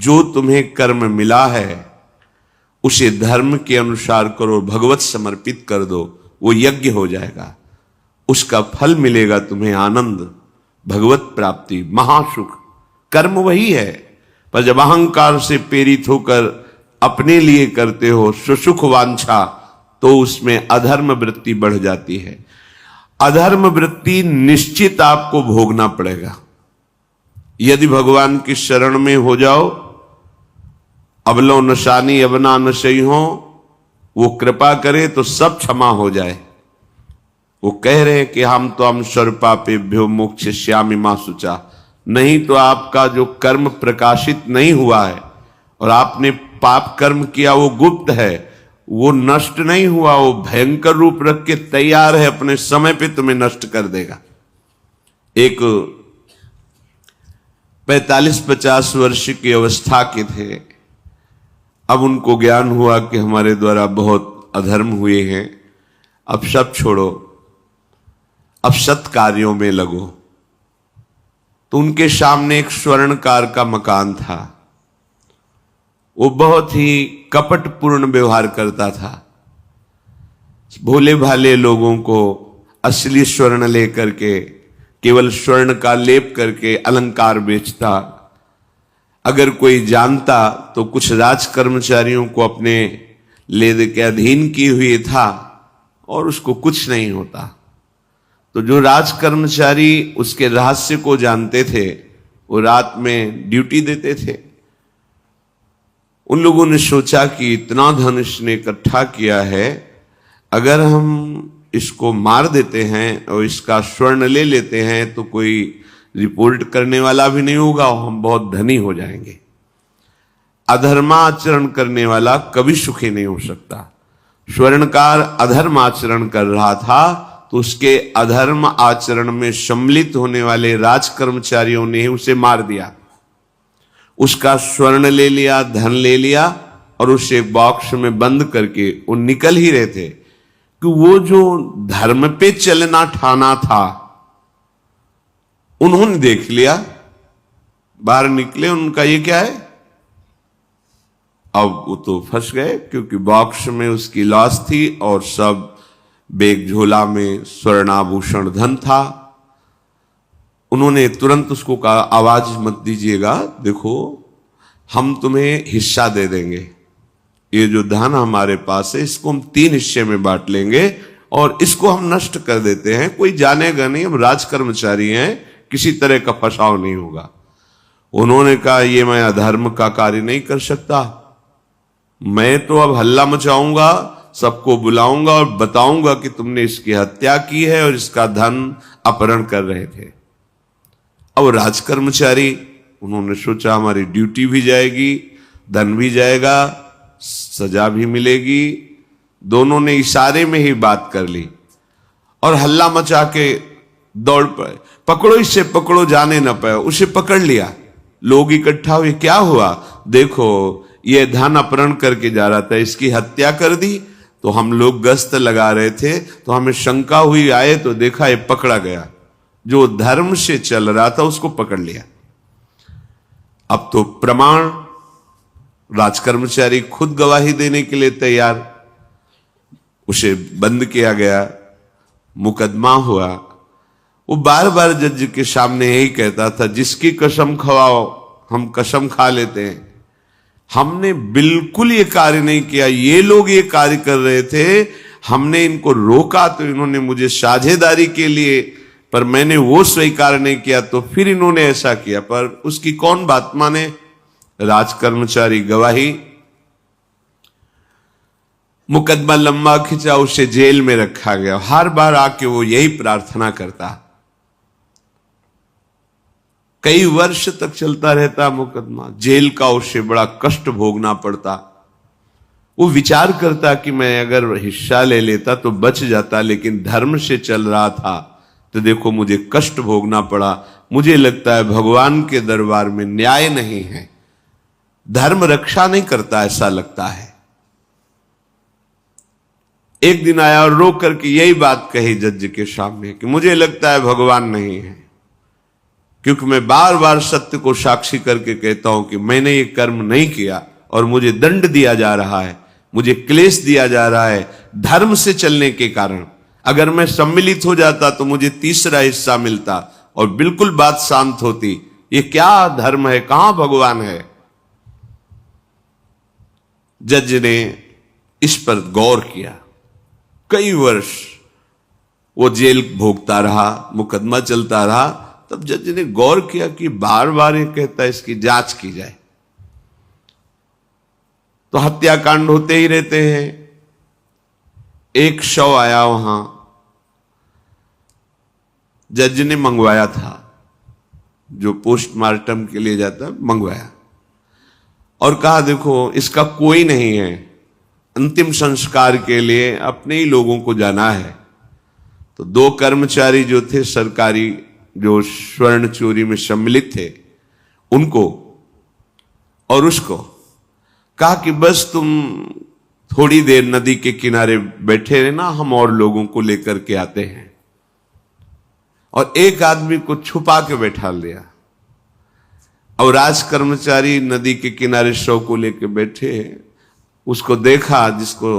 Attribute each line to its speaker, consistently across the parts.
Speaker 1: जो तुम्हें कर्म मिला है उसे धर्म के अनुसार करो, भगवत समर्पित कर दो, वो यज्ञ हो जाएगा, उसका फल मिलेगा तुम्हें आनंद, भगवत प्राप्ति, महासुख। कर्म वही है, पर जब अहंकार से प्रेरित होकर अपने लिए करते हो सुसुख वांछा, तो उसमें अधर्म वृत्ति बढ़ जाती है। अधर्म वृत्ति निश्चित आपको भोगना पड़ेगा। यदि भगवान की शरण में हो जाओ, अबलो नशानी अबना नशई हो, वो कृपा करे तो सब क्षमा हो जाए। वो कह रहे हैं कि हम तो हम सर्वपापेभ्यो मोक्षयिष्यामि मा शुचा। नहीं तो आपका जो कर्म प्रकाशित नहीं हुआ है और आपने पाप कर्म किया वो गुप्त है, वो नष्ट नहीं हुआ, वो भयंकर रूप रख के तैयार है, अपने समय पे तुम्हें नष्ट कर देगा। एक 45-50 वर्ष की अवस्था के थे। अब उनको ज्ञान हुआ कि हमारे द्वारा बहुत अधर्म हुए हैं, अब सब छोड़ो, अब सत् कार्यों में लगो। तो उनके सामने एक स्वर्णकार का मकान था। वो बहुत ही कपटपूर्ण व्यवहार करता था। भोले भाले लोगों को असली स्वर्ण लेकर के, केवल स्वर्ण का लेप करके अलंकार बेचता। अगर कोई जानता तो कुछ राज कर्मचारियों को अपने ले के अधीन किए हुए था और उसको कुछ नहीं होता। तो जो राज कर्मचारी उसके रहस्य को जानते थे, वो रात में ड्यूटी देते थे। उन लोगों ने सोचा कि इतना धन इसने इकट्ठा किया है, अगर हम इसको मार देते हैं और इसका स्वर्ण ले लेते हैं तो कोई रिपोर्ट करने वाला भी नहीं होगा और हम बहुत धनी हो जाएंगे। अधर्माचरण करने वाला कभी सुखी नहीं हो सकता। स्वर्णकार अधर्म आचरण कर रहा था, तो उसके अधर्म आचरण में सम्मिलित होने वाले राज कर्मचारियों ने उसे मार दिया। उसका स्वर्ण ले लिया, धन ले लिया और उसे बॉक्स में बंद करके वो निकल ही रहे थे कि वो जो धर्म पे चलना ठाना था उन्होंने देख लिया। बाहर निकले, उनका ये क्या है? अब वो तो फंस गए, क्योंकि बॉक्स में उसकी लाश थी और सब बैग झोला में स्वर्णाभूषण धन था। उन्होंने तुरंत उसको कहा, आवाज मत दीजिएगा, देखो हम तुम्हें हिस्सा दे देंगे, ये जो धन हमारे पास है इसको हम 3 हिस्से में बांट लेंगे और इसको हम नष्ट कर देते हैं, कोई जानेगा नहीं, हम राज कर्मचारी हैं, किसी तरह का फसाव नहीं होगा। उन्होंने कहा, ये मैं अधर्म का कार्य नहीं कर सकता, मैं तो अब हल्ला मचाऊंगा, सबको बुलाऊंगा और बताऊंगा कि तुमने इसकी हत्या की है और इसका धन अपहरण कर रहे थे। अब राज कर्मचारी, उन्होंने सोचा हमारी ड्यूटी भी जाएगी, धन भी जाएगा, सजा भी मिलेगी। दोनों ने इशारे में ही बात कर ली और हल्ला मचा के दौड़ पड़े, पकड़ो इसे, पकड़ो, जाने न पाए। उसे पकड़ लिया, लोग इकट्ठा हुए, क्या हुआ? देखो ये धन अपहरण करके जा रहा था, इसकी हत्या कर दी। तो हम लोग गश्त लगा रहे थे तो हमें शंका हुई, आए तो देखा ये पकड़ा गया, जो धर्म से चल रहा था उसको पकड़ लिया। अब तो प्रमाण, राजकर्मचारी खुद गवाही देने के लिए तैयार, उसे बंद किया गया, मुकदमा हुआ। वो बार बार जज के सामने यही कहता था, जिसकी कसम खवाओ हम कसम खा लेते हैं, हमने बिल्कुल ये कार्य नहीं किया, ये लोग ये कार्य कर रहे थे, हमने इनको रोका तो इन्होंने मुझे साझेदारी के लिए, पर मैंने वो स्वीकार नहीं किया तो फिर इन्होंने ऐसा किया। पर उसकी कौन बात माने? राज कर्मचारी गवाही, मुकदमा लंबा खिंचा, उसे जेल में रखा गया। हर बार आके वो यही प्रार्थना करता, कई वर्ष तक चलता रहता मुकदमा, जेल का उसे बड़ा कष्ट भोगना पड़ता। वो विचार करता कि मैं अगर हिस्सा ले लेता तो बच जाता, लेकिन धर्म से चल रहा था तो देखो मुझे कष्ट भोगना पड़ा। मुझे लगता है भगवान के दरबार में न्याय नहीं है, धर्म रक्षा नहीं करता, ऐसा लगता है। एक दिन आया और रो करके यही बात कही जज के सामने कि मुझे लगता है भगवान नहीं है। क्योंकि मैं बार बार सत्य को साक्षी करके कहता हूं कि मैंने ये कर्म नहीं किया और मुझे दंड दिया जा रहा है, मुझे क्लेश दिया जा रहा है धर्म से चलने के कारण। अगर मैं सम्मिलित हो जाता तो मुझे तीसरा हिस्सा मिलता और बिल्कुल बात शांत होती। ये क्या धर्म है, कहां भगवान है। जज ने इस पर गौर किया। कई वर्ष वो जेल भोगता रहा, मुकदमा चलता रहा। तब जज ने गौर किया कि बार बार ये कहता है इसकी जांच की जाए, तो हत्याकांड होते ही रहते हैं। एक शव आया वहां, जज ने मंगवाया था, जो पोस्टमार्टम के लिए जाता मंगवाया और कहा देखो इसका कोई नहीं है, अंतिम संस्कार के लिए अपने ही लोगों को जाना है। तो 2 कर्मचारी जो थे सरकारी, जो स्वर्ण चोरी में सम्मिलित थे, उनको और उसको कहा कि बस तुम थोड़ी देर नदी के किनारे बैठे रहना, हम और लोगों को लेकर के आते हैं। और एक आदमी को छुपा के बैठा लिया और राज कर्मचारी नदी के किनारे शव को लेकर बैठे। उसको देखा जिसको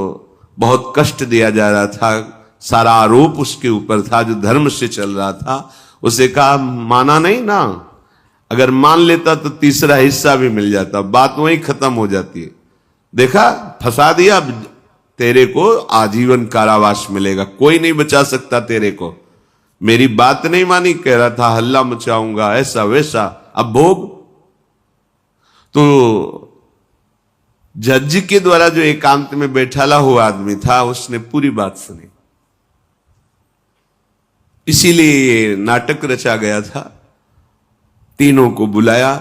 Speaker 1: बहुत कष्ट दिया जा रहा था, सारा आरोप उसके ऊपर था, जो धर्म से चल रहा था। उसे कहा माना नहीं ना, अगर मान लेता तो तीसरा हिस्सा भी मिल जाता, बात वहीं खत्म हो जाती है। देखा, फंसा दिया, तेरे को आजीवन कारावास मिलेगा, कोई नहीं बचा सकता तेरे को। मेरी बात नहीं मानी, कह रहा था हल्ला मचाऊंगा, ऐसा वैसा, अब भोग। तो जज के द्वारा जो एकांत में बैठाला हुआ आदमी था, उसने पूरी बात सुनी। इसीलिए ये नाटक रचा गया था। तीनों को बुलाया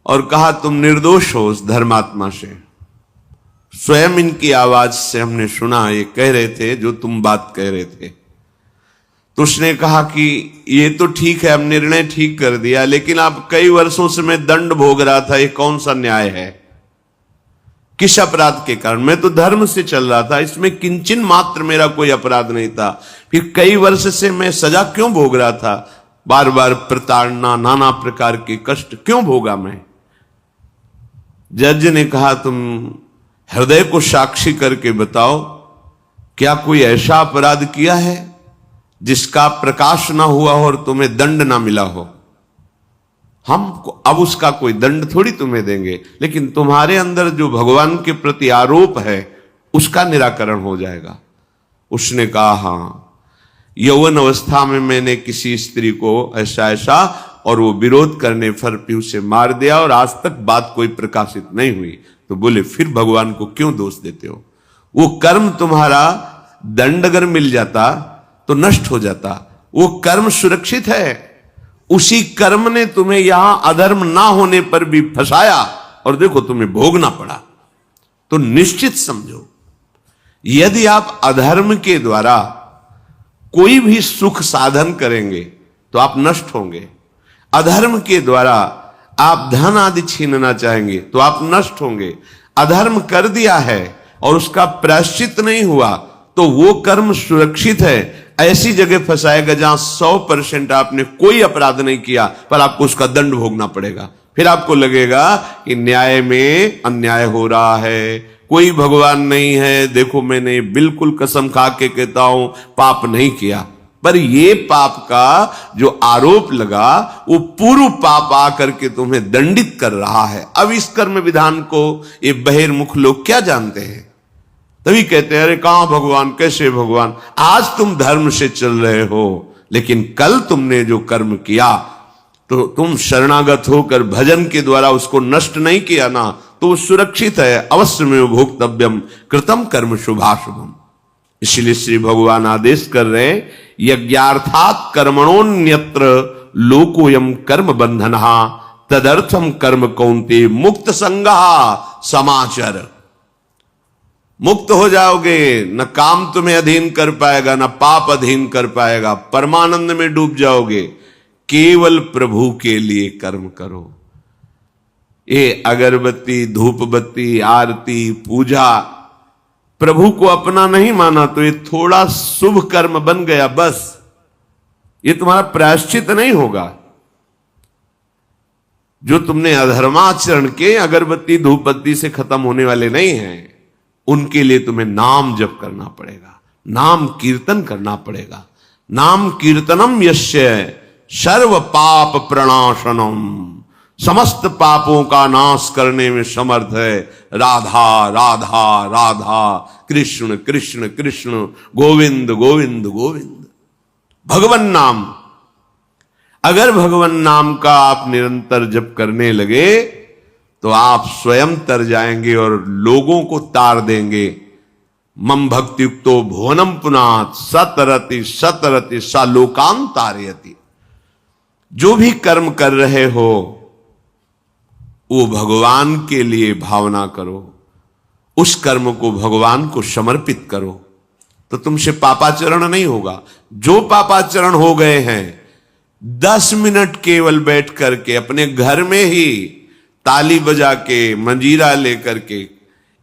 Speaker 1: और कहा तुम निर्दोष हो उस धर्मात्मा से। स्वयं इनकी आवाज से हमने सुना, ये कह रहे थे जो तुम बात कह रहे थे। तो उसने कहा कि ये तो ठीक है, अब निर्णय ठीक कर दिया, लेकिन आप कई वर्षों से मैं दंड भोग रहा था, ये कौन सा न्याय है? किस अपराध के कारण? मैं तो धर्म से चल रहा था, इसमें किंचन मात्र मेरा कोई अपराध नहीं था, फिर कई वर्ष से मैं सजा क्यों भोग रहा था? बार बार प्रताड़ना, नाना प्रकार के कष्ट क्यों भोगा मैं? जज ने कहा तुम हृदय को साक्षी करके बताओ, क्या कोई ऐसा अपराध किया है जिसका प्रकाश ना हुआ और तुम्हें दंड ना मिला हो? हम अब उसका कोई दंड थोड़ी तुम्हें देंगे, लेकिन तुम्हारे अंदर जो भगवान के प्रति आरोप है उसका निराकरण हो जाएगा। उसने कहा हां, यौवन अवस्था में मैंने किसी स्त्री को ऐसा ऐसा, और वो विरोध करने पर भी उसे मार दिया और आज तक बात कोई प्रकाशित नहीं हुई। तो बोले फिर भगवान को क्यों दोष देते हो? वो कर्म तुम्हारा दंड अगर मिल जाता तो नष्ट हो जाता, वो कर्म सुरक्षित है। उसी कर्म ने तुम्हें यहां अधर्म ना होने पर भी फंसाया और देखो तुम्हें भोगना पड़ा। तो निश्चित समझो, यदि आप अधर्म के द्वारा कोई भी सुख साधन करेंगे तो आप नष्ट होंगे। अधर्म के द्वारा आप धन आदि छीनना चाहेंगे तो आप नष्ट होंगे। अधर्म कर दिया है और उसका प्रायश्चित नहीं हुआ तो वो कर्म सुरक्षित है। ऐसी जगह फंसाएगा जहां 100% आपने कोई अपराध नहीं किया पर आपको उसका दंड भोगना पड़ेगा। फिर आपको लगेगा कि न्याय में अन्याय हो रहा है, कोई भगवान नहीं है। देखो मैंने बिल्कुल कसम खा के कहता हूं पाप नहीं किया, पर ये पाप का जो आरोप लगा वो पूर्व पाप आकर के तुम्हें दंडित कर रहा है। अब इस कर्म विधान को ये बहिर्मुख लोग क्या जानते हैं? तभी कहते हैं अरे कहां भगवान, कैसे भगवान? आज तुम धर्म से चल रहे हो, लेकिन कल तुमने जो कर्म किया तो तुम शरणागत होकर भजन के द्वारा उसको नष्ट नहीं किया ना, तो सुरक्षित है। अवश्य में भोक्तव्यम कृतम कर्म शुभाशुभम। इसलिए श्री भगवान आदेश कर रहे यज्ञार्थात् कर्मणोन्यत्र लोकोयम कर्म बंधनः तदर्थम कर्म कौन्ते मुक्त संगः समाचर। मुक्त हो जाओगे, न काम तुम्हें अधीन कर पाएगा, न पाप अधीन कर पाएगा, परमानंद में डूब जाओगे। केवल प्रभु के लिए कर्म करो। ये अगरबत्ती, धूप बत्ती, आरती, पूजा, प्रभु को अपना नहीं माना तो ये थोड़ा शुभ कर्म बन गया, बस ये तुम्हारा प्रायश्चित नहीं होगा। जो तुमने अधर्माचरण के अगरबत्ती धूपबत्ती से खत्म होने वाले नहीं हैं, उनके लिए तुम्हें नाम जप करना पड़ेगा, नाम कीर्तन करना पड़ेगा। नाम कीर्तनम यस्य सर्व पाप प्रणाशनम, समस्त पापों का नाश करने में समर्थ है। राधा राधा राधा, कृष्ण कृष्ण कृष्ण, गोविंद गोविंद गोविंद। भगवन नाम, अगर भगवन नाम का आप निरंतर जप करने लगे तो आप स्वयं तर जाएंगे और लोगों को तार देंगे। मम भक्तियुक्तो भुवनम पुनात सतरति सतरति सा लोकान तारयति। जो भी कर्म कर रहे हो वो भगवान के लिए भावना करो, उस कर्म को भगवान को समर्पित करो, तो तुमसे पापाचरण नहीं होगा। जो पापाचरण हो गए हैं 10 मिनट केवल बैठ करके अपने घर में ही ताली बजा के मंजीरा लेकर के,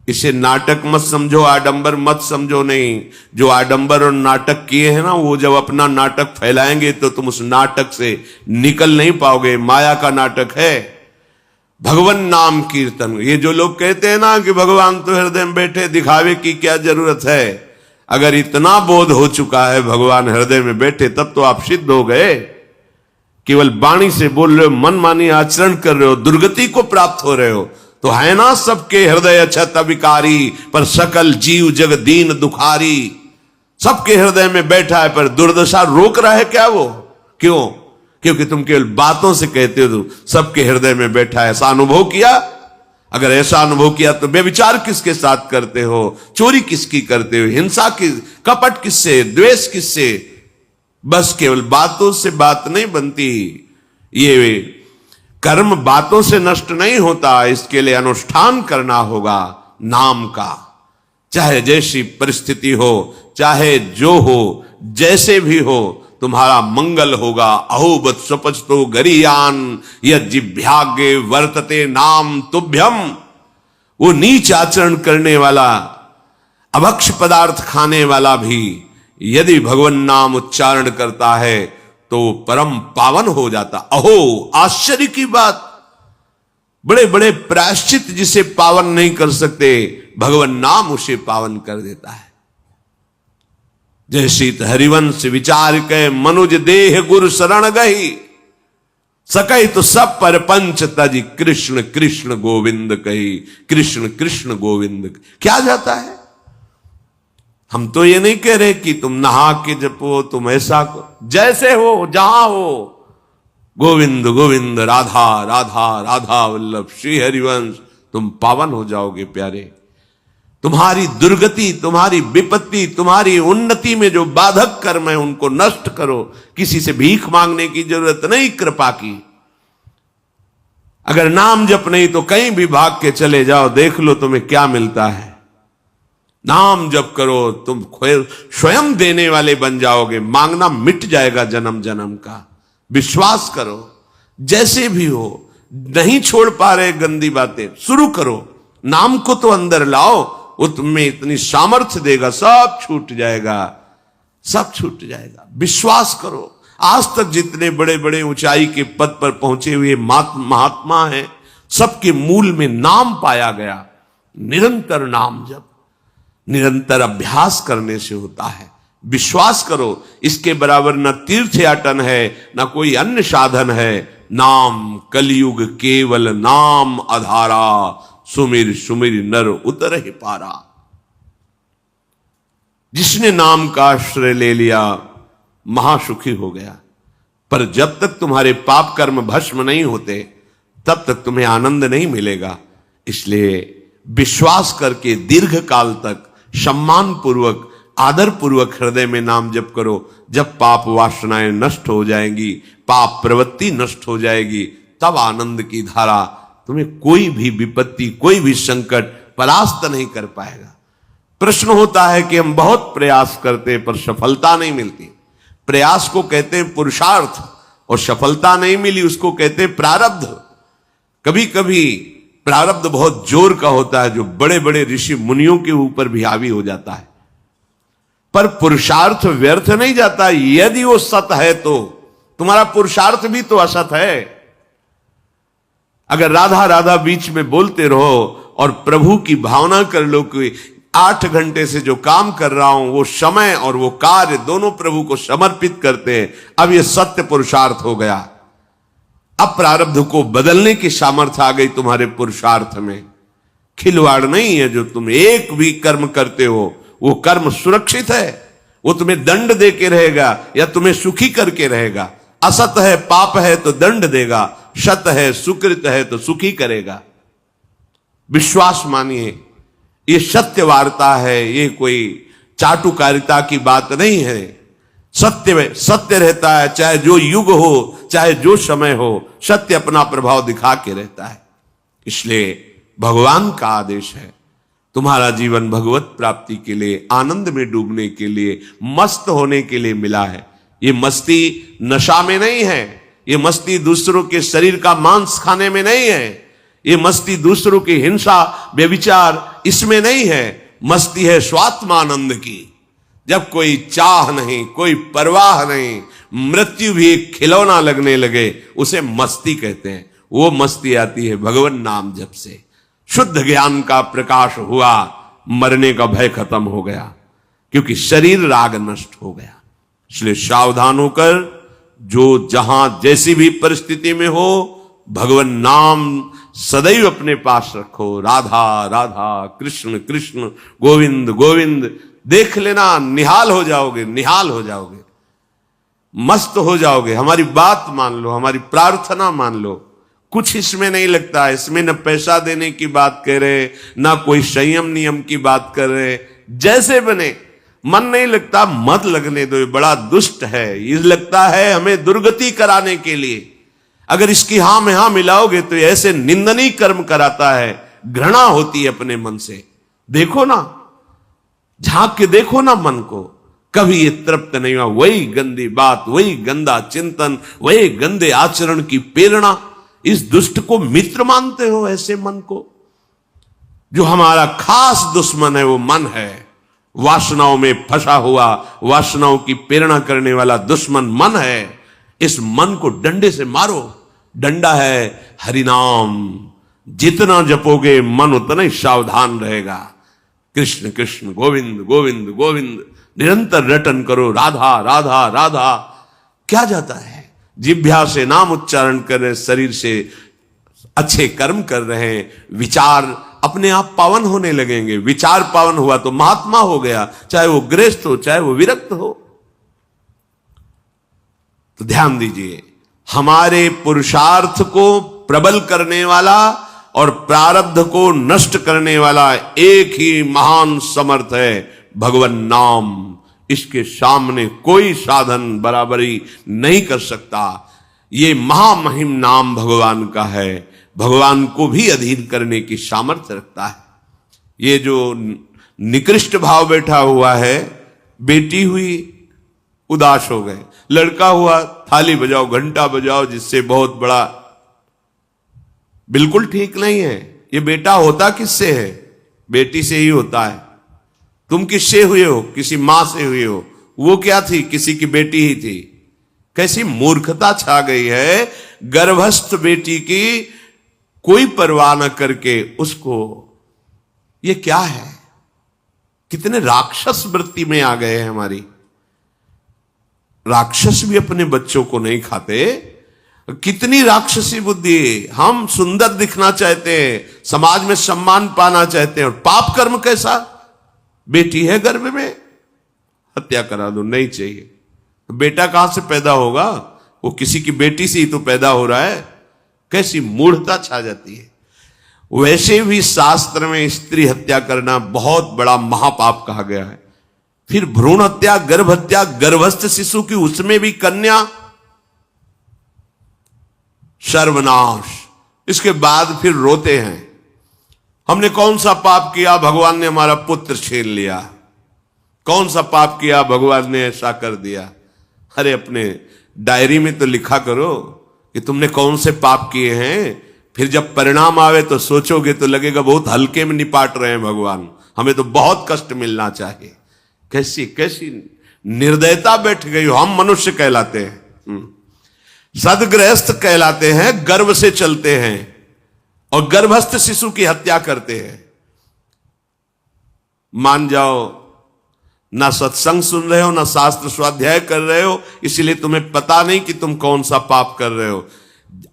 Speaker 1: इसे नाटक मत समझो, आडंबर मत समझो। नहीं, जो आडंबर और नाटक किए हैं ना, वो जब अपना नाटक फैलाएंगे तो तुम उस नाटक से निकल नहीं पाओगे। माया का नाटक है। भगवान नाम कीर्तन, ये जो लोग कहते हैं ना कि भगवान तो हृदय में बैठे, दिखावे की क्या जरूरत है। अगर इतना बोध हो चुका है भगवान हृदय में बैठे, तब तो आप सिद्ध हो गए। केवल वाणी से बोल रहे हो, मन मानी आचरण कर रहे हो, दुर्गति को प्राप्त हो रहे हो, तो है ना सबके हृदय अछत अविकारी, पर सकल जीव जग दीन दुखारी। सबके हृदय में बैठा है, पर दुर्दशा रोक रहा है क्या वो? क्यों? क्योंकि तुम केवल बातों से कहते हो तो सबके हृदय में बैठा है। ऐसा अनुभव किया? अगर ऐसा अनुभव किया तो बेविचार किसके साथ करते हो, चोरी किसकी करते हो, हिंसा की, कपट किससे, द्वेष किससे? बस केवल बातों से बात नहीं बनती। ये कर्म बातों से नष्ट नहीं होता, इसके लिए अनुष्ठान करना होगा नाम का। चाहे जैसी परिस्थिति हो, चाहे जो हो, जैसे भी हो, तुम्हारा मंगल होगा। अहोबत स्वपचतो गरीयान यज्जिभ्यागे वर्तते नाम तुभ्यम। वो नीच आचरण करने वाला, अभक्ष पदार्थ खाने वाला भी यदि भगवान नाम उच्चारण करता है तो परम पावन हो जाता। अहो, आश्चर्य की बात, बड़े बड़े प्रायश्चित जिसे पावन नहीं कर सकते, भगवान नाम उसे पावन कर देता है। जय शीत हरिवंश विचार के मनुज देह गुरु शरण गही, सकई तो सब पर पंच तज कृष्ण कृष्ण गोविंद कही। कृष्ण कृष्ण गोविंद क्या जाता है? हम तो ये नहीं कह रहे कि तुम नहा के जपो, तुम ऐसा जैसे हो जहां हो, गोविंद गोविंद राधा राधा राधा वल्लभ श्री हरिवंश, तुम पावन हो जाओगे प्यारे। तुम्हारी दुर्गति, तुम्हारी विपत्ति, तुम्हारी उन्नति में जो बाधक कर्म है उनको नष्ट करो। किसी से भीख मांगने की जरूरत नहीं, कृपा की। अगर नाम जप नहीं तो कहीं भी भाग के चले जाओ, देख लो तुम्हें क्या मिलता है। नाम जप करो, तुम स्वयं देने वाले बन जाओगे, मांगना मिट जाएगा जन्म जन्म का। विश्वास करो, जैसे भी हो। नहीं छोड़ पा रहे गंदी बातें, शुरू करो, नाम को तो अंदर लाओ, वो तुम्हें इतनी सामर्थ्य देगा, सब छूट जाएगा, सब छूट जाएगा। विश्वास करो। आज तक जितने बड़े बड़े ऊंचाई के पद पर पहुंचे हुए महात्मा हैं, सबके मूल में नाम पाया गया। निरंतर नाम जप, निरंतर अभ्यास करने से होता है। विश्वास करो, इसके बराबर न तीर्थयाटन है, न कोई अन्य साधन है। नाम कलयुग केवल नाम आधारा, सुमिर सुमिर नर उतर ही पारा। जिसने नाम का आश्रय ले लिया महासुखी हो गया। पर जब तक तुम्हारे पाप कर्म भस्म नहीं होते, तब तक तुम्हें आनंद नहीं मिलेगा। इसलिए विश्वास करके दीर्घ काल तक सम्मान पूर्वक, आदर पूर्वक हृदय में नाम जप करो। जब पाप वासनाएं नष्ट हो जाएंगी, पाप प्रवृत्ति नष्ट हो जाएगी, तब आनंद की धारा, तुम्हें कोई भी विपत्ति, कोई भी संकट परास्त नहीं कर पाएगा। प्रश्न होता है कि हम बहुत प्रयास करते हैं पर सफलता नहीं मिलती। प्रयास को कहते हैं पुरुषार्थ, और सफलता नहीं मिली उसको कहते हैं प्रारब्ध। कभी कभी प्रारब्ध बहुत जोर का होता है, जो बड़े बड़े ऋषि मुनियों के ऊपर भी हावी हो जाता है। पर पुरुषार्थ व्यर्थ नहीं जाता। यदि वो सत है तो तुम्हारा पुरुषार्थ भी तो असत है। अगर राधा राधा बीच में बोलते रहो और प्रभु की भावना कर लो कि 8 घंटे से जो काम कर रहा हूं वो समय और वो कार्य दोनों प्रभु को समर्पित करते हैं, अब ये सत्य पुरुषार्थ हो गया। अब प्रारब्ध को बदलने की सामर्थ्य आ गई तुम्हारे पुरुषार्थ में। खिलवाड़ नहीं है जो तुम एक भी कर्म करते हो, वो कर्म सुरक्षित है, वो तुम्हें दंड दे के रहेगा या तुम्हें सुखी करके रहेगा। असत है पाप है तो दंड देगा, सत है सुकृत है तो सुखी करेगा। विश्वास मानिए, ये सत्य वार्ता है, ये कोई चाटुकारिता की बात नहीं है। सत्य सत्य रहता है, चाहे जो युग हो चाहे जो समय हो, सत्य अपना प्रभाव दिखा के रहता है। इसलिए भगवान का आदेश है, तुम्हारा जीवन भगवत प्राप्ति के लिए, आनंद में डूबने के लिए, मस्त होने के लिए मिला है। ये मस्ती नशा में नहीं है, ये मस्ती दूसरों के शरीर का मांस खाने में नहीं है, ये मस्ती दूसरों की हिंसा व्यभिचार इसमें नहीं है। मस्ती है स्वात्मानंद की, जब कोई चाह नहीं, कोई परवाह नहीं, मृत्यु भी एक खिलौना लगने लगे, उसे मस्ती कहते हैं। वो मस्ती आती है भगवान नाम जप से। शुद्ध ज्ञान का प्रकाश हुआ, मरने का भय खत्म हो गया, क्योंकि शरीर राग नष्ट हो गया। इसलिए सावधान होकर जो जहां जैसी भी परिस्थिति में हो, भगवान नाम सदैव अपने पास रखो। राधा राधा कृष्ण कृष्ण गोविंद गोविंद, देख लेना, निहाल हो जाओगे, निहाल हो जाओगे, मस्त हो जाओगे। हमारी बात मान लो, हमारी प्रार्थना मान लो, कुछ इसमें नहीं लगता। इसमें न पैसा देने की बात कह रहे, ना कोई संयम नियम की बात कर रहे। जैसे बने, मन नहीं लगता, मत लगने दो, ये बड़ा दुष्ट है, ये लगता है हमें दुर्गति कराने के लिए। अगर इसकी हां में हां मिलाओगे तो ऐसे निंदनीय कर्म कराता है, घृणा होती है अपने मन से। देखो ना, झांक के देखो ना मन को, कभी ये तृप्त नहीं हुआ। वही गंदी बात, वही गंदा चिंतन, वही गंदे आचरण की प्रेरणा। इस दुष्ट को मित्र मानते हो, ऐसे मन को? जो हमारा खास दुश्मन है वो मन है, वासनाओं में फंसा हुआ, वासनाओं की प्रेरणा करने वाला दुश्मन मन है। इस मन को डंडे से मारो। डंडा है हरिनाम, जितना जपोगे मन उतना ही सावधान रहेगा। कृष्ण कृष्ण गोविंद गोविंद गोविंद निरंतर रटन करो। राधा राधा राधा, क्या जाता है? जिह्वा से नाम उच्चारण कर रहे, शरीर से अच्छे कर्म कर रहे हैं, विचार अपने आप पावन होने लगेंगे। विचार पावन हुआ तो महात्मा हो गया, चाहे वो गृहस्थ हो चाहे वो विरक्त हो। तो ध्यान दीजिए, हमारे पुरुषार्थ को प्रबल करने वाला और प्रारब्ध को नष्ट करने वाला एक ही महान समर्थ है, भगवान नाम। इसके सामने कोई साधन बराबरी नहीं कर सकता। ये महामहिम नाम भगवान का है, भगवान को भी अधीन करने की सामर्थ्य रखता है। ये जो निकृष्ट भाव बैठा हुआ है, बेटी हुई उदास हो गए, लड़का हुआ थाली बजाओ घंटा बजाओ, जिससे बहुत बड़ा, बिल्कुल ठीक नहीं है। ये बेटा होता किससे है? बेटी से ही होता है। तुम किससे हुए हो? किसी मां से हुए हो। वो क्या थी? किसी की बेटी ही थी। कैसी मूर्खता छा गई है, गर्भस्थ बेटी की कोई परवाह न करके उसको, ये क्या है? कितने राक्षस वृत्ति में आ गए हैं हमारी। राक्षस भी अपने बच्चों को नहीं खाते। कितनी राक्षसी बुद्धि। हम सुंदर दिखना चाहते हैं, समाज में सम्मान पाना चाहते हैं, और पाप कर्म कैसा? बेटी है गर्भ में, हत्या करा दो, नहीं चाहिए। बेटा कहां से पैदा होगा? वो किसी की बेटी से ही तो पैदा हो रहा है। कैसी मूढ़ता छा जाती है। वैसे भी शास्त्र में स्त्री हत्या करना बहुत बड़ा महापाप कहा गया है। फिर भ्रूण हत्या, गर्भ हत्या, गर्भस्थ शिशु की, उसमें भी कन्या, सर्वनाश। इसके बाद फिर रोते हैं, हमने कौन सा पाप किया, भगवान ने हमारा पुत्र छीन लिया। कौन सा पाप किया, भगवान ने ऐसा कर दिया। अरे अपने डायरी में तो लिखा करो कि तुमने कौन से पाप किए हैं। फिर जब परिणाम आवे तो सोचोगे तो लगेगा बहुत हल्के में निपाट रहे हैं भगवान, हमें तो बहुत कष्ट मिलना चाहिए। कैसी कैसी निर्दयता बैठ गई हो। हम मनुष्य कहलाते हैं, सदगृहस्थ कहलाते हैं, गर्व से चलते हैं। और गर्भस्थ शिशु की हत्या करते हैं। मान जाओ, ना सत्संग सुन रहे हो, ना शास्त्र स्वाध्याय कर रहे हो, इसलिए तुम्हें पता नहीं कि तुम कौन सा पाप कर रहे हो।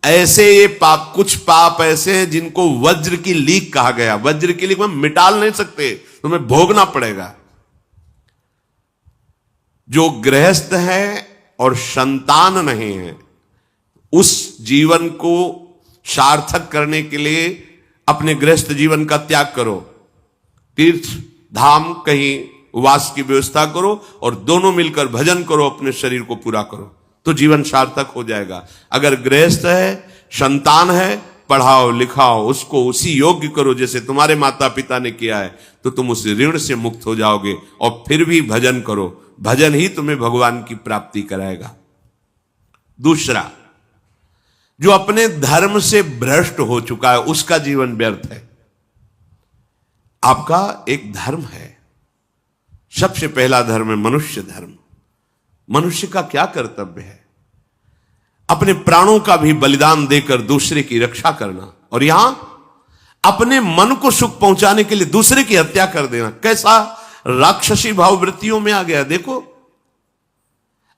Speaker 1: ऐसे ये पाप, कुछ पाप ऐसे हैं जिनको वज्र की लीक कहा गया। वज्र की लीक में मिटाल नहीं सकते, तुम्हें भोगना पड़ेगा। जो गृहस्थ है और संतान नहीं है, उस जीवन को सार्थक करने के लिए अपने गृहस्थ जीवन का त्याग करो, तीर्थ धाम कहीं वास की व्यवस्था करो और दोनों मिलकर भजन करो, अपने शरीर को पूरा करो, तो जीवन सार्थक हो जाएगा। अगर गृहस्थ है, संतान है, पढ़ाओ लिखाओ, उसको उसी योग्य करो जैसे तुम्हारे माता पिता ने किया है, तो तुम उस ऋण से मुक्त हो जाओगे। और फिर भी भजन करो, भजन ही तुम्हें भगवान की प्राप्ति कराएगा। दूसरा, जो अपने धर्म से भ्रष्ट हो चुका है, उसका जीवन व्यर्थ है। आपका एक धर्म है, सबसे पहला धर्म है मनुष्य धर्म। मनुष्य का क्या कर्तव्य है? अपने प्राणों का भी बलिदान देकर दूसरे की रक्षा करना, और यहां अपने मन को सुख पहुंचाने के लिए दूसरे की हत्या कर देना। कैसा राक्षसी भाव वृत्तियों में आ गया। देखो,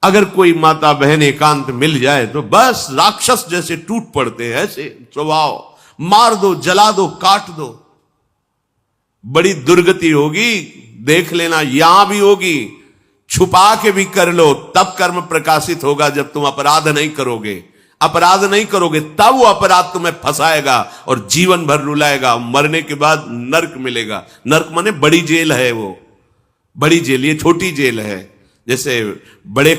Speaker 1: अगर कोई माता बहन एकांत मिल जाए तो बस राक्षस जैसे टूट पड़ते हैं, ऐसे स्वभाव, मार दो, जला दो, काट दो। बड़ी दुर्गति होगी, देख लेना, यहां भी होगी। छुपा के भी कर लो, तब कर्म प्रकाशित होगा। जब तुम अपराध नहीं करोगे, अपराध नहीं करोगे, तब वो अपराध तुम्हें फंसाएगा और जीवन भर रुलाएगा। मरने के बाद नर्क मिलेगा। नर्क माने बड़ी जेल है, वो बड़ी जेल, ये छोटी जेल है। जैसे बड़े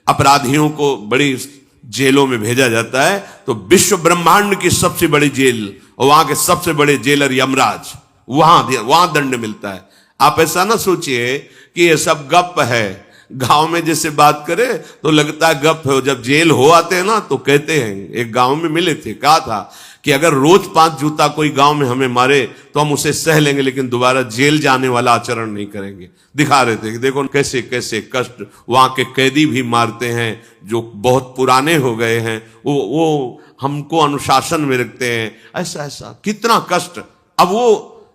Speaker 1: अपराधियों को बड़ी जेलों में भेजा जाता है, तो विश्व ब्रह्मांड की सबसे बड़ी जेल और वहां के सबसे बड़े जेलर यमराज, वहां दंड मिलता है। आप ऐसा ना सोचिए कि ये सब गप है। गांव में जैसे बात करे तो लगता है गप है, जब जेल हो आते हैं ना तो कहते हैं। एक गांव में मिले थे, कहा था कि अगर रोज 5 जूता कोई गांव में हमें मारे तो हम उसे सह लेंगे, लेकिन दोबारा जेल जाने वाला आचरण नहीं करेंगे। दिखा रहे थे कि देखो कैसे कैसे कष्ट वहां के कैदी भी मारते हैं जो बहुत पुराने हो गए हैं, वो हमको अनुशासन में रखते हैं। ऐसा ऐसा कितना कष्ट। अब वो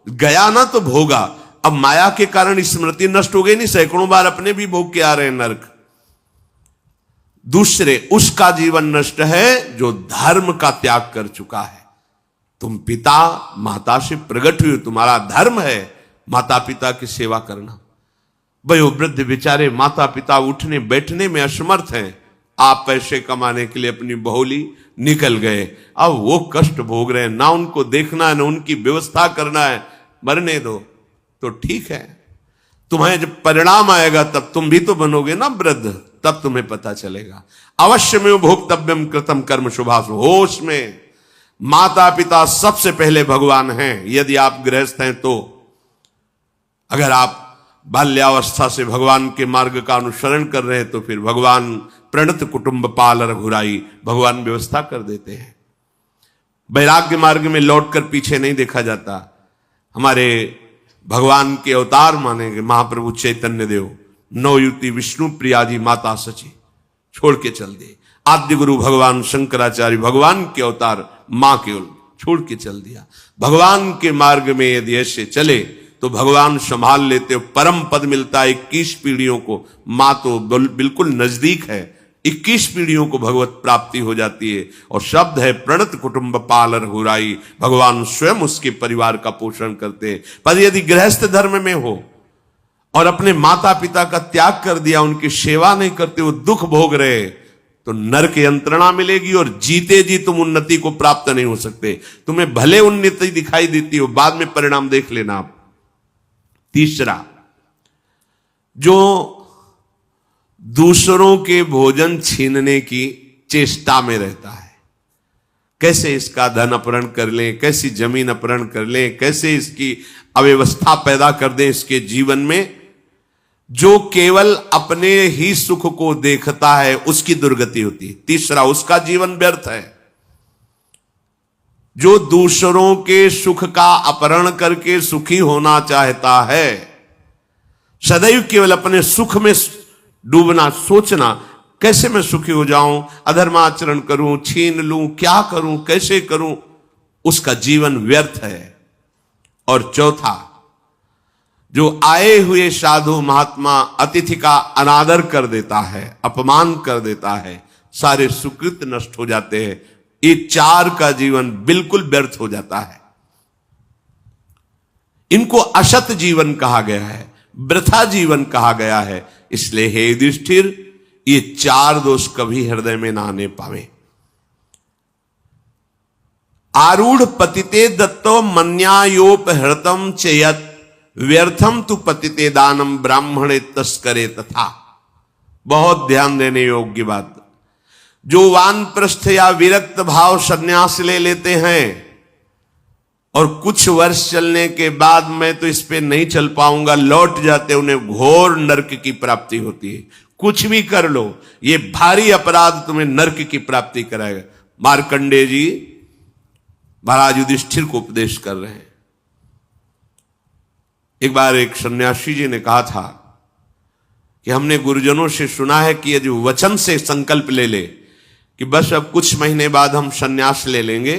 Speaker 1: गया ना तो भोगा, अब माया के कारण स्मृति नष्ट हो गई नहीं, सैकड़ों बार अपने भी भोग के आ रहे हैं नरक। दूसरे, उसका जीवन नष्ट है जो धर्म का त्याग कर चुका है। तुम पिता माता से प्रकट हुए, तुम्हारा धर्म है माता पिता की सेवा करना। वयोवृद्ध बेचारे माता पिता उठने बैठने में असमर्थ हैं, आप पैसे कमाने के लिए अपनी बहुली निकल गए, अब वो कष्ट भोग रहे हैं। ना उनको देखना है, ना उनकी व्यवस्था करना है। मरने दो तो ठीक है, तुम्हें जब परिणाम आएगा तब तुम भी तो बनोगे ना वृद्ध, तब तुम्हें पता चलेगा। अवश्य में भोक्तव्यम कृतम कर्म शुभाशु। होश में माता पिता सबसे पहले भगवान हैं, यदि आप गृहस्थ हैं तो। अगर आप बाल्यावस्था से भगवान के मार्ग का अनुसरण कर रहे हैं तो फिर भगवान प्रणत कुटुंब पाल रघुराई, भगवान व्यवस्था कर देते हैं। वैराग्य मार्ग में लौटकर पीछे नहीं देखा जाता। हमारे भगवान के अवतार मानेंगे महाप्रभु चैतन्य देव, नवयुति विष्णु प्रिया जी माता सची छोड़ के चल दिए। आद्य गुरु भगवान शंकराचार्य भगवान के अवतार मां केवल छोड़ के चल दिया। भगवान के मार्ग में यदि ऐसे चले तो भगवान संभाल लेते हो, परम पद मिलता है 21 पीढ़ियों को। मां तो बिल्कुल नजदीक है, 21 पीढ़ियों को भगवत प्राप्ति हो जाती है। और शब्द है प्रणत कुटुंब पाल रघुराई, भगवान स्वयं उसके परिवार का पोषण करते हैं। पर यदि गृहस्थ धर्म में हो और अपने माता पिता का त्याग कर दिया, उनकी सेवा नहीं करते, वो दुख भोग रहे, तो नरक यंत्रणा मिलेगी और जीते जी तुम उन्नति को प्राप्त नहीं हो सकते। तुम्हें भले उन्नति दिखाई देती हो, बाद में परिणाम देख लेना आप। तीसरा, जो दूसरों के भोजन छीनने की चेष्टा में रहता है, कैसे इसका धन अपहरण कर लें, कैसी जमीन अपहरण कर लें, कैसे इसकी अव्यवस्था पैदा कर दें इसके जीवन में, जो केवल अपने ही सुख को देखता है उसकी दुर्गति होती है। तीसरा, उसका जीवन व्यर्थ है। जो दूसरों के सुख का अपहरण करके सुखी होना चाहता है, सदैव केवल अपने सुख में डूबना, सोचना कैसे मैं सुखी हो जाऊं, अधर्माचरण करूं, छीन लूं, क्या करूं, कैसे करूं, उसका जीवन व्यर्थ है। और चौथा, जो आए हुए साधु महात्मा अतिथि का अनादर कर देता है, अपमान कर देता है, सारे सुकृत नष्ट हो जाते हैं। ये 4 का जीवन बिल्कुल व्यर्थ हो जाता है। इनको असत जीवन कहा गया है, वृथा जीवन कहा गया है। इसलिए हे युधिष्ठिर, ये 4 दोष कभी हृदय में ना आने पावे। आरूढ़ पतिते दत्तो मन्यायोपहृतम चेयत व्यर्थम तु पतिते दानम ब्राह्मणे तस्करे तथा। बहुत ध्यान देने योग्य बात। जो वानप्रस्थ या विरक्त भाव संन्यास ले लेते हैं और कुछ वर्ष चलने के बाद मैं तो इस पे नहीं चल पाऊंगा लौट जाते, उन्हें घोर नरक की प्राप्ति होती है। कुछ भी कर लो, ये भारी अपराध तुम्हें नरक की प्राप्ति कराएगा। मार्कंडेय जी महाराज युधिष्ठिर को उपदेश कर रहे हैं। एक बार एक सन्यासी जी ने कहा था कि हमने गुरुजनों से सुना है कि यदि वचन से संकल्प ले ले कि बस अब कुछ महीने बाद हम सन्यास ले लेंगे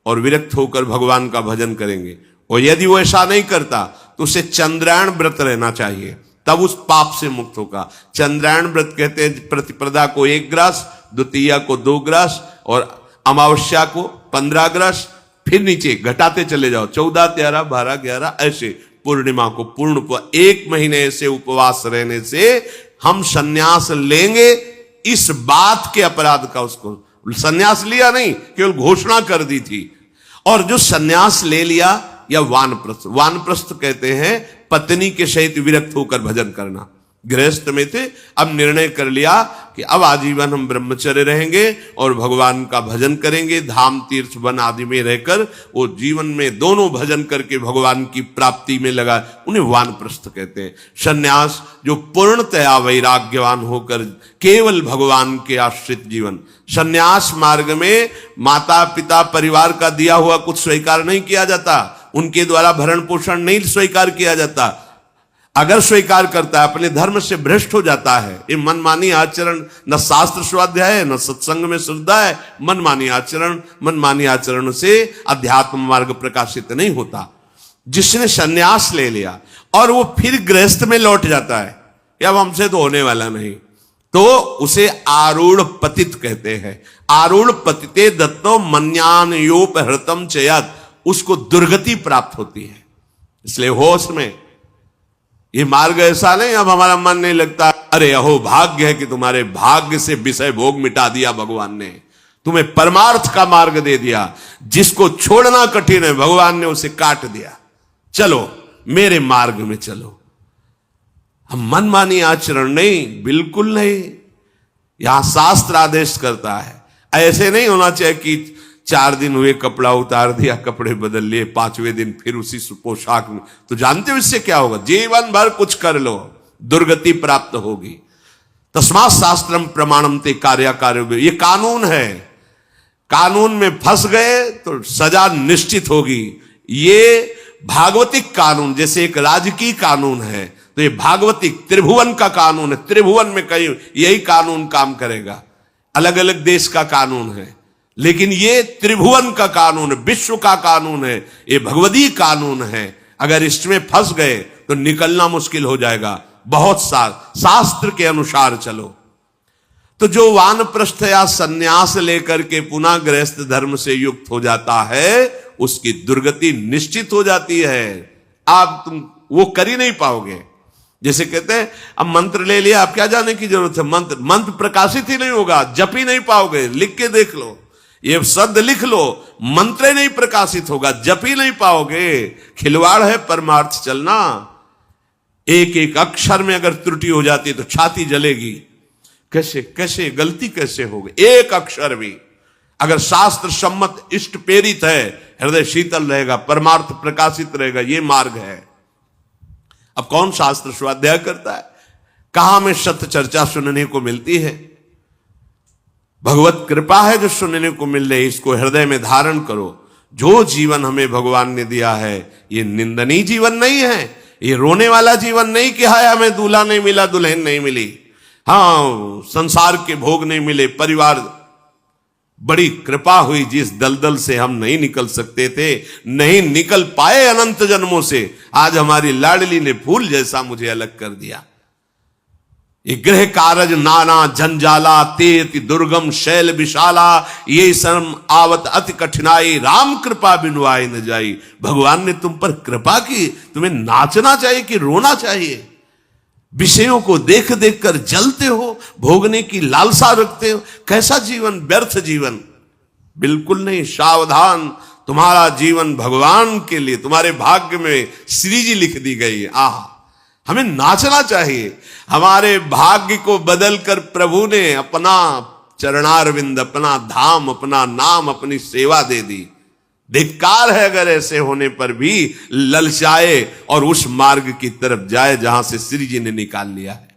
Speaker 1: और विरक्त होकर भगवान का भजन करेंगे, और यदि वो ऐसा नहीं करता तो उसे चंद्रायण व्रत रहना चाहिए, तब उस पाप से मुक्त होगा। चंद्रायण व्रत कहते हैं प्रतिपदा को 1 ग्रास, द्वितीया को 2 ग्रास और अमावस्या को 15 ग्रास, फिर नीचे घटाते चले जाओ 14, 13, 12, 11 ऐसे पूर्णिमा को पूर्ण 1 महीने ऐसे उपवास रहने से हम सन्यास लेंगे। इस बात के अपराध का, उसको सन्यास लिया नहीं, केवल घोषणा कर दी थी। और जो सन्यास ले लिया या वानप्रस्थ, वानप्रस्थ कहते हैं पत्नी के सहित विरक्त होकर भजन करना। गृहस्थ में थे, अब निर्णय कर लिया कि अब आजीवन हम ब्रह्मचर्य रहेंगे और भगवान का भजन करेंगे, धाम तीर्थ वन आदि में रहकर वो जीवन में दोनों भजन करके भगवान की प्राप्ति में लगा, उन्हें वानप्रस्थ कहते हैं। सन्यास जो पूर्णतया वैराग्यवान होकर केवल भगवान के आश्रित जीवन। सन्यास मार्ग में माता पिता परिवार का दिया हुआ कुछ स्वीकार नहीं किया जाता, उनके द्वारा भरण पोषण नहीं स्वीकार किया जाता। अगर स्वीकार करता है अपने धर्म से भ्रष्ट हो जाता है। ये मनमानी आचरण, न शास्त्र स्वाध्याय है न सत्संग में श्रद्धा है। मनमानी आचरण से अध्यात्म मार्ग प्रकाशित नहीं होता। जिसने सन्यास ले लिया और वो फिर गृहस्थ में लौट जाता है, अब हमसे तो होने वाला नहीं, तो उसे आरूढ़ पतित कहते हैं। आरूढ़ पतिते दत्तो मन्यानयोपहृतम चयत, उसको दुर्गति प्राप्त होती है। इसलिए होश में, ये मार्ग ऐसा नहीं अब हमारा मन नहीं लगता, अरे अहो भाग्य है कि तुम्हारे भाग्य से विषय भोग मिटा दिया भगवान ने, तुम्हें परमार्थ का मार्ग दे दिया। जिसको छोड़ना कठिन है भगवान ने उसे काट दिया, चलो मेरे मार्ग में चलो। हम मनमानी आचरण नहीं, बिल्कुल नहीं। यहां शास्त्र आदेश करता है, ऐसे नहीं होना चाहिए कि 4 दिन हुए कपड़ा उतार दिया, कपड़े बदल लिए, 5वें दिन फिर उसी पोशाक में। तो जानते हो इससे क्या होगा? जीवन भर कुछ कर लो, दुर्गति प्राप्त होगी। तस्मात् शास्त्रम प्रमाणम ते कार्य, ये कानून है। कानून में फंस गए तो सजा निश्चित होगी। ये भागवतिक कानून, जैसे एक राजकीय कानून है, तो ये भागवतिक त्रिभुवन का कानून है। त्रिभुवन में कहीं यही कानून काम करेगा। अलग अलग देश का कानून है, लेकिन ये त्रिभुवन का कानून है, विश्व का कानून है, ये भगवदीय कानून है। अगर इसमें फंस गए तो निकलना मुश्किल हो जाएगा। बहुत शास्त्र के अनुसार चलो। तो जो वानप्रस्थ या सन्यास लेकर के पुनः गृहस्थ धर्म से युक्त हो जाता है, उसकी दुर्गति निश्चित हो जाती है। आप तुम वो कर ही नहीं पाओगे। जैसे कहते हैं अब मंत्र ले लिया, आप क्या जाने की जरूरत है? मंत्र प्रकाशित ही नहीं होगा, जप ही नहीं पाओगे। लिख के देख लो, ये शब्द लिख लो, मंत्र नहीं प्रकाशित होगा, जप ही नहीं पाओगे। खिलवाड़ है परमार्थ चलना। एक एक अक्षर में अगर त्रुटि हो जाती है तो छाती जलेगी। कैसे गलती कैसे होगी? एक अक्षर भी अगर शास्त्र सम्मत इष्ट प्रेरित है, हृदय शीतल रहेगा, परमार्थ प्रकाशित रहेगा। ये मार्ग है। अब कौन शास्त्र स्वाध्याय करता है? कहां में सत्य चर्चा सुनने को मिलती है? भगवत कृपा है जो सुनने को मिल रही, इसको हृदय में धारण करो। जो जीवन हमें भगवान ने दिया है, ये निंदनीय जीवन नहीं है, ये रोने वाला जीवन नहीं कि हाय हमें दूल्हा नहीं मिला, दुल्हन नहीं मिली, हाँ संसार के भोग नहीं मिले, परिवार। बड़ी कृपा हुई, जिस दलदल से हम नहीं निकल सकते थे, नहीं निकल पाए अनंत जन्मों से, आज हमारी लाडली ने फूल जैसा मुझे अलग कर दिया। ये गृह कारज नाना जंजाला, ते अति दुर्गम शैल विशाला, ये शर्म आवत अति कठिनाई, राम कृपा बिनु आए न जाई। भगवान ने तुम पर कृपा की, तुम्हें नाचना चाहिए कि रोना चाहिए? विषयों को देख देख कर जलते हो, भोगने की लालसा रखते हो, कैसा जीवन, व्यर्थ जीवन। बिल्कुल नहीं, सावधान, तुम्हारा जीवन भगवान के लिए, तुम्हारे भाग्य में श्री जी लिख दी गई है। आह, हमें नाचना चाहिए। हमारे भाग्य को बदलकर प्रभु ने अपना चरणारविंद, अपना धाम, अपना नाम, अपनी सेवा दे दी। धिक्कार है अगर ऐसे होने पर भी ललचाए और उस मार्ग की तरफ जाए जहां से श्री जी ने निकाल लिया है।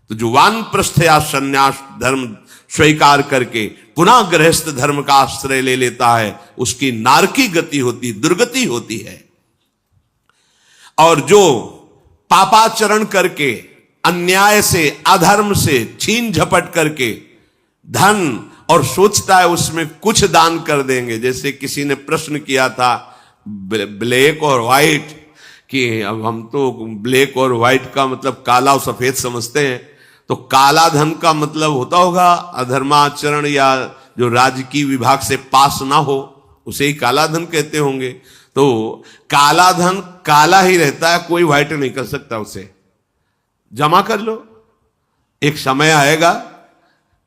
Speaker 1: तो जो वानप्रस्थ या संन्यास धर्म स्वीकार करके पुनः गृहस्थ धर्म का आश्रय ले लेता है, उसकी नारकी गति होती, दुर्गति होती है। और जो पापाचरण करके, अन्याय से, अधर्म से छीन झपट करके धन, और सोचता है उसमें कुछ दान कर देंगे। जैसे किसी ने प्रश्न किया था ब्लैक और व्हाइट, कि अब हम तो ब्लैक और व्हाइट का मतलब काला और सफेद समझते हैं, तो काला धन का मतलब होता होगा अधर्माचरण या जो राजकीय विभाग से पास ना हो, उसे ही काला धन कहते होंगे। तो काला धन काला ही रहता है, कोई व्हाइट नहीं कर सकता उसे। जमा कर लो, एक समय आएगा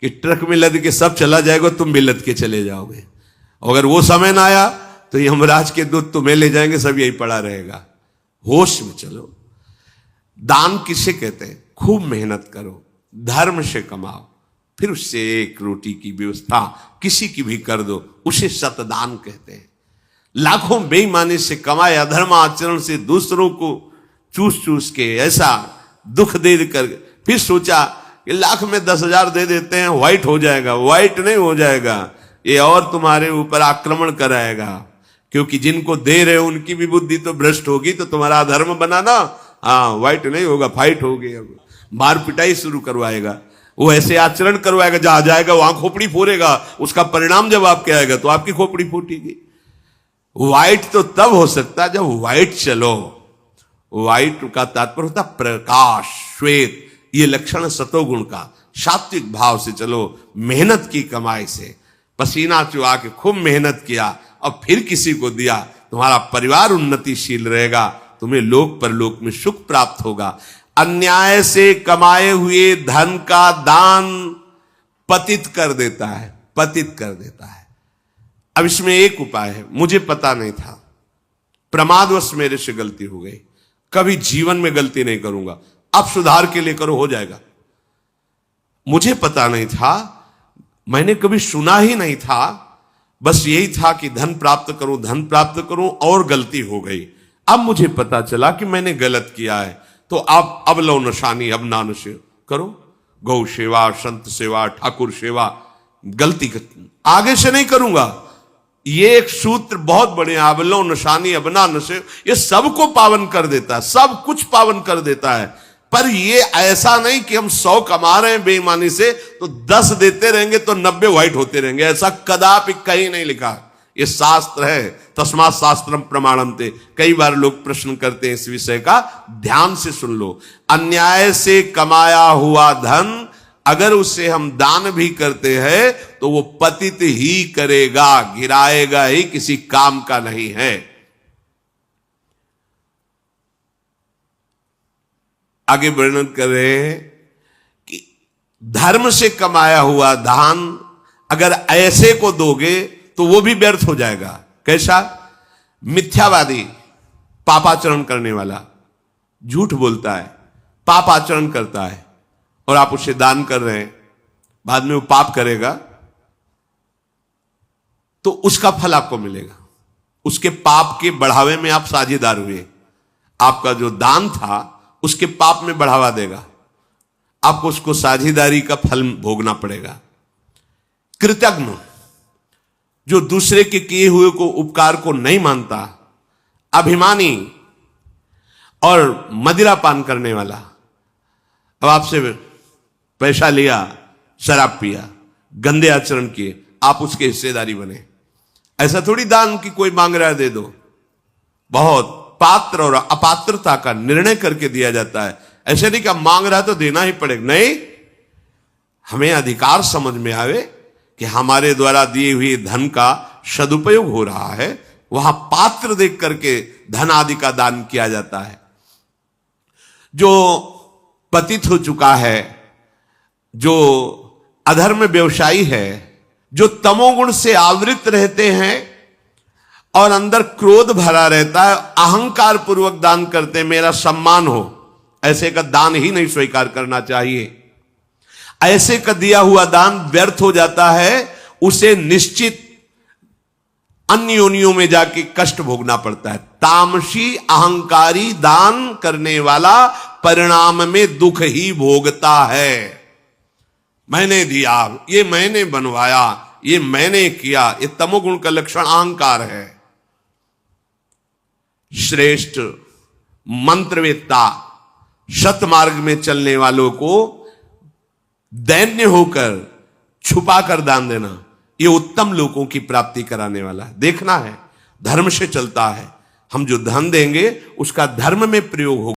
Speaker 1: कि ट्रक में लद के सब चला जाएगा, तुम भी लद के चले जाओगे। अगर वो समय ना आया तो यमराज के दूत तुम्हें ले जाएंगे, सब यही पड़ा रहेगा। होश में चलो। दान किसे कहते हैं? खूब मेहनत करो, धर्म से कमाओ, फिर उससे एक रोटी की व्यवस्था किसी की भी कर दो, उसे सतदान कहते हैं। लाखों बेईमानी से कमाए, अधर्म आचरण से दूसरों को चूस चूस के ऐसा दुख दे कर फिर सोचा कि लाख में 10,000 दे देते हैं, व्हाइट हो जाएगा। व्हाइट नहीं हो जाएगा, ये और तुम्हारे ऊपर आक्रमण कराएगा, क्योंकि जिनको दे रहे हो उनकी भी बुद्धि तो भ्रष्ट होगी, तो तुम्हारा धर्म बनाना, हाँ, व्हाइट नहीं होगा, फाइट होगी। अब मार पिटाई शुरू करवाएगा, वो ऐसे आचरण करवाएगा, जहां जाएगा वहां खोपड़ी फोड़ेगा। उसका परिणाम जब आपके आएगा तो आपकी खोपड़ी फूटेगी। व्हाइट तो तब हो सकता है जब व्हाइट चलो। व्हाइट का तात्पर्य होता प्रकाश, श्वेत, ये लक्षण सतोगुण का। सात्विक भाव से चलो, मेहनत की कमाई से, पसीना चुहा के खूब मेहनत किया और फिर किसी को दिया, तुम्हारा परिवार उन्नतिशील रहेगा, तुम्हें लोक परलोक में सुख प्राप्त होगा। अन्याय से कमाए हुए धन का दान पतित कर देता है, पतित कर देता है। अब इसमें एक उपाय है, मुझे पता नहीं था, प्रमादवश मेरे से गलती हो गई, कभी जीवन में गलती नहीं करूंगा, अब सुधार के लिए करो, हो जाएगा। मुझे पता नहीं था, मैंने कभी सुना ही नहीं था, बस यही था कि धन प्राप्त करूं, धन प्राप्त करूं, और गलती हो गई। अब मुझे पता चला कि मैंने गलत किया है, तो अब लो नशानी, अब ना नशे करो, गौ सेवा, संत सेवा, ठाकुर सेवा, गलती आगे से नहीं करूंगा। ये एक सूत्र बहुत बड़े, अबलो नशानी अबना नशे, ये सबको पावन कर देता है, सब कुछ पावन कर देता है। पर ये ऐसा नहीं कि हम 100 कमा रहे हैं बेईमानी से तो 10 देते रहेंगे तो 90 व्हाइट होते रहेंगे, ऐसा कदापि कहीं नहीं लिखा। ये शास्त्र है, तस्मात् शास्त्रम प्रमाणन्ते। कई बार लोग प्रश्न करते हैं इस विषय का, ध्यान से सुन लो। अन्याय से कमाया हुआ धन अगर उसे हम दान भी करते हैं तो वो पतित ही करेगा, गिराएगा ही, किसी काम का नहीं है। आगे वर्णन कर रहे हैं कि धर्म से कमाया हुआ दान अगर ऐसे को दोगे तो वो भी व्यर्थ हो जाएगा। कैसा? मिथ्यावादी, पापाचरण करने वाला, झूठ बोलता है, पापाचरण करता है, और आप उसे दान कर रहे हैं, बाद में वो पाप करेगा तो उसका फल आपको मिलेगा। उसके पाप के बढ़ावे में आप साझेदार हुए, आपका जो दान था उसके पाप में बढ़ावा देगा, आपको उसको साझेदारी का फल भोगना पड़ेगा। कृतज्ञ, जो दूसरे के किए हुए को उपकार को नहीं मानता, अभिमानी और मदिरा पान करने वाला, अब आपसे पैसा लिया, शराब पिया, गंदे आचरण किए, आप उसके हिस्सेदारी बने। ऐसा थोड़ी दान की कोई मांग रहा है दे दो, बहुत पात्र और अपात्रता का निर्णय करके दिया जाता है। ऐसे नहीं कि मांग रहा है तो देना ही पड़ेगा, नहीं, हमें अधिकार समझ में आवे कि हमारे द्वारा दिए हुए धन का सदुपयोग हो रहा है, वहां पात्र देख करके धन आदि का दान किया जाता है। जो पतित हो चुका है, जो अधर्म व्यवसायी है, जो तमोगुण से आवृत रहते हैं और अंदर क्रोध भरा रहता है, अहंकार पूर्वक दान करते हैं, मेरा सम्मान हो, ऐसे का दान ही नहीं स्वीकार करना चाहिए। ऐसे का दिया हुआ दान व्यर्थ हो जाता है, उसे निश्चित अन्य योनियों में जाके कष्ट भोगना पड़ता है। तामसी अहंकारी दान करने वाला परिणाम में दुख ही भोगता है। मैंने दिया, ये मैंने बनवाया, ये मैंने किया, ये तमोगुण का लक्षण अहंकार है। श्रेष्ठ मंत्रवेत्ता सतमार्ग में चलने वालों को दैन्य होकर छुपा कर दान देना, ये उत्तम लोगों की प्राप्ति कराने वाला है। देखना है, धर्म से चलता है। हम जो धन देंगे उसका धर्म में प्रयोग होगा।